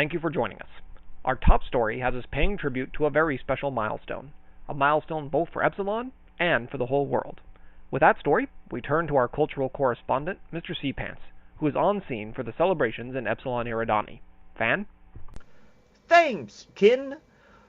Thank you for joining us. Our top story has us paying tribute to a very special milestone, a milestone both for Epsilon and for the whole world. With that story, we turn to our cultural correspondent, Mr. Seapants, who is on scene for the celebrations in Epsilon Eridani. Fan? Thanks, kin.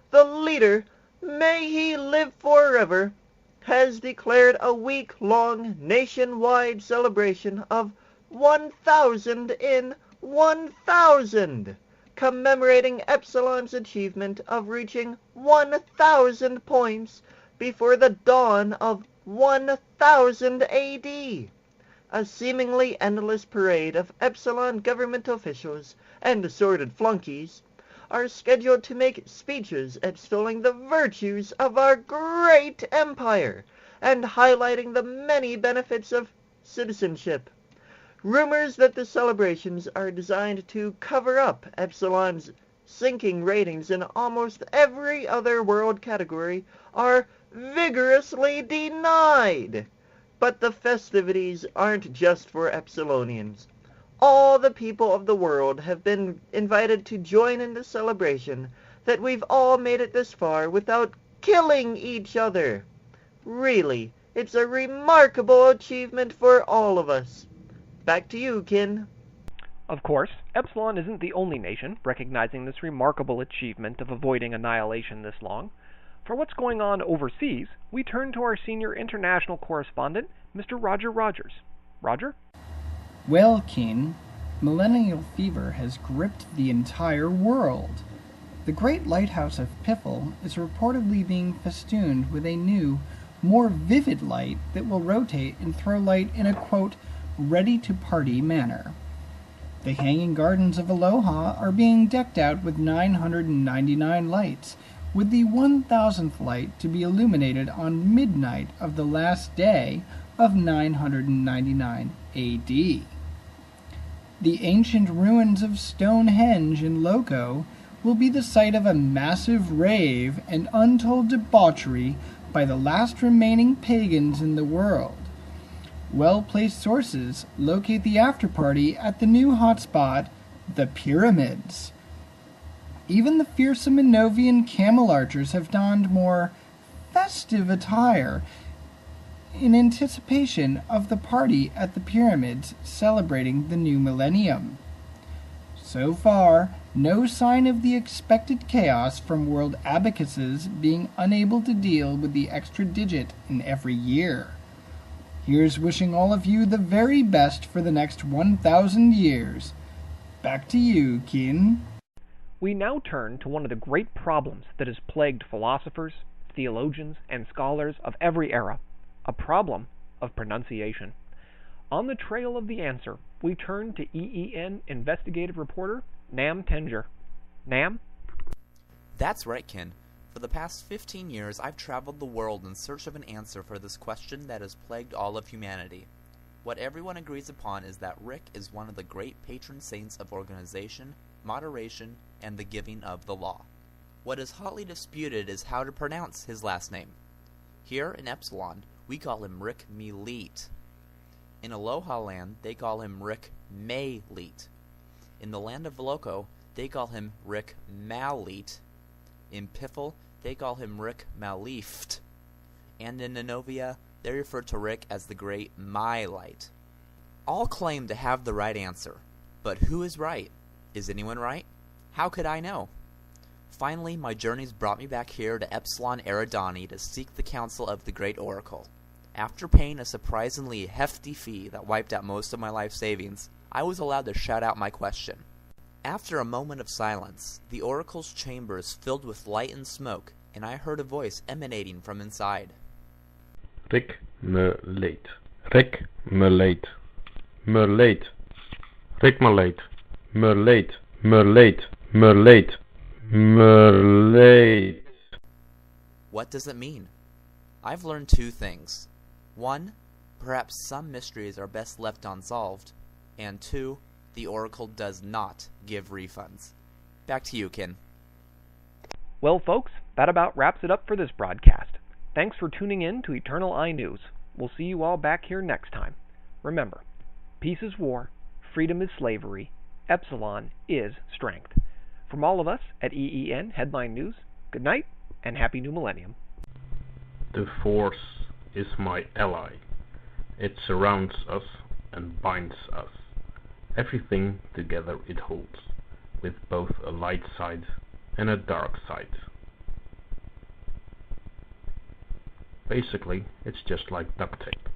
The leader, may he live forever, has declared a week-long nationwide celebration of 1,000 in 1,000, commemorating Epsilon's achievement of reaching 1,000 points before the dawn of 1000 AD. A seemingly endless parade of Epsilon government officials and assorted flunkies are scheduled to make speeches extolling the virtues of our great empire and highlighting the many benefits of citizenship. Rumors that the celebrations are designed to cover up Epsilon's sinking ratings in almost every other world category are vigorously denied. But the festivities aren't just for Epsilonians. All the people of the world have been invited to join in the celebration that we've all made it this far without killing each other. Really, it's a remarkable achievement for all of us. Back to you, kin. Of course, Epsilon isn't the only nation recognizing this remarkable achievement of avoiding annihilation this long. For what's going on overseas, we turn to our senior international correspondent, Mr. Roger Rogers. Roger? Well, kin, millennial fever has gripped the entire world. The great lighthouse of Piffle is reportedly being festooned with a new, more vivid light that will rotate and throw light in a, quote, ready-to-party manner. The hanging gardens of Aloha are being decked out with 999 lights, with the 1,000th light to be illuminated on midnight of the last day of 999 AD. The ancient ruins of Stonehenge in Loco will be the site of a massive rave and untold debauchery by the last remaining pagans in the world. Well-placed sources locate the after-party at the new hotspot, the Pyramids. Even the fearsome Enovian camel archers have donned more festive attire in anticipation of the party at the Pyramids celebrating the new millennium. So far, no sign of the expected chaos from world abacuses being unable to deal with the extra digit in every year. Here's wishing all of you the very best for the next 1,000 years. Back to you, kin. We now turn to one of the great problems that has plagued philosophers, theologians, and scholars of every era, a problem of pronunciation. On the trail of the answer, we turn to EEN investigative reporter Nam Tenger. Nam? That's right, Ken. For the past 15 years, I've traveled the world in search of an answer for this question that has plagued all of humanity. What everyone agrees upon is that Rick is one of the great patron saints of organization, moderation, and the giving of the law. What is hotly disputed is how to pronounce his last name. Here in Epsilon, we call him Rick Meeleet. In Aloha Land, they call him Rick Mayleet. In the land of Veloco, they call him Rick Malleet. In Piffle, they call him Rick Maleeft. And in Nenovia, they refer to Rick as the Great My-Light. All claim to have the right answer. But who is right? Is anyone right? How could I know? Finally, my journeys brought me back here to Epsilon Eridani to seek the counsel of the Great Oracle. After paying a surprisingly hefty fee that wiped out most of my life savings, I was allowed to shout out my question. After a moment of silence, the Oracle's chambers filled with light and smoke, and I heard a voice emanating from inside. Rick Meeleet. Rick Meeleet. Meeleet. Rick Meeleet. Meeleet. Meeleet. Meeleet. Meeleet. What does it mean? I've learned two things. One, perhaps some mysteries are best left unsolved. And two, the Oracle does not give refunds. Back to you, Ken. Well, folks, that about wraps it up for this broadcast. Thanks for tuning in to Eternal Eye News. We'll see you all back here next time. Remember, peace is war, freedom is slavery, Epsilon is strength. From all of us at EEN Headline News, good night and happy new millennium. The Force is my ally. It surrounds us and binds us. Everything together it holds, with both a light side and a dark side. Basically, it's just like duct tape.